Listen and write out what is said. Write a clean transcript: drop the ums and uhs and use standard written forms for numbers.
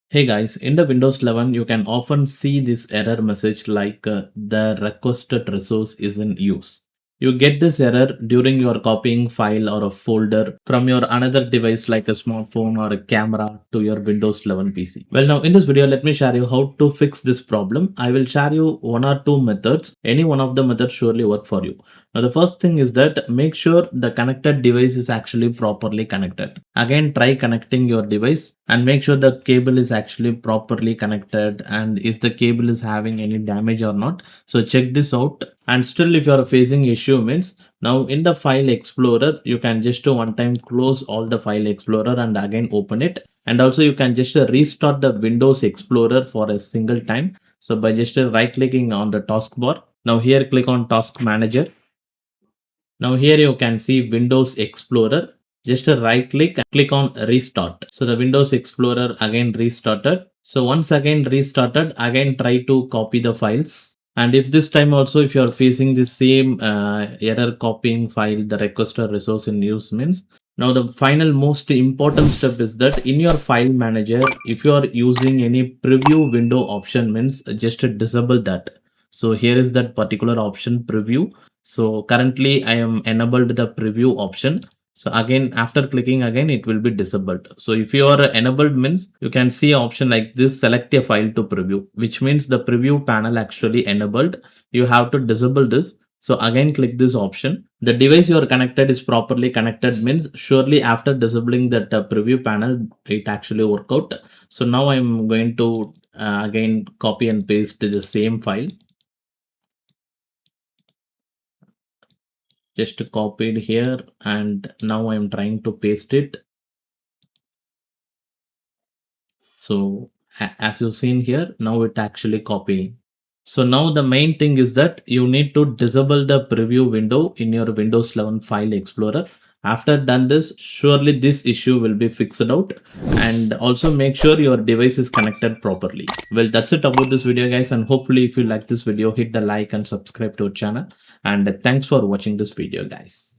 Hey guys, in the Windows 11, you can often see this error message like the requested resource is in use. You get this error during your copying file or a folder from your another device like a smartphone or a camera to your Windows 11 PC. Well, now in this video, let me share you how to fix this problem. I will share you one or two methods. Any one of the methods surely work for you. Now, the first thing is that make sure the connected device is actually properly connected. Again, try connecting your device and make sure the cable is actually properly connected and is the cable is having any damage or not. So check this out. And still if you are facing issue means now in the file explorer, you can just one time close all the file explorer and again open it. And also you can just restart the Windows Explorer for a single time. So by just right clicking on the taskbar, now here click on Task Manager. Now here you can see Windows Explorer. Just a right click and click on restart. So the Windows Explorer again restarted. So once again restarted, again try to copy the files. And if this time also if you are facing the same error copying file, the requested resource in use means now the final most important step is that in your file manager, if you are using any preview window option means just disable that. So here is that particular option preview. So currently I am enabled the preview option. So again, after clicking again, it will be disabled. So if you are enabled means you can see an option like this, select a file to preview, which means the preview panel actually enabled. You have to disable this. So again, click this option. The device you are connected is properly connected means surely after disabling that preview panel, it actually work out. So now I'm going to again copy and paste the same file. Just copied here and now I'm trying to paste it. So as you've seen here, now it actually copying. So now the main thing is that you need to disable the preview window in your Windows 11 file explorer. After done this, surely this issue will be fixed out, and also make sure your device is connected properly. Well, that's it about this video guys, and hopefully if you like this video, hit the like and subscribe to our channel, and thanks for watching this video guys.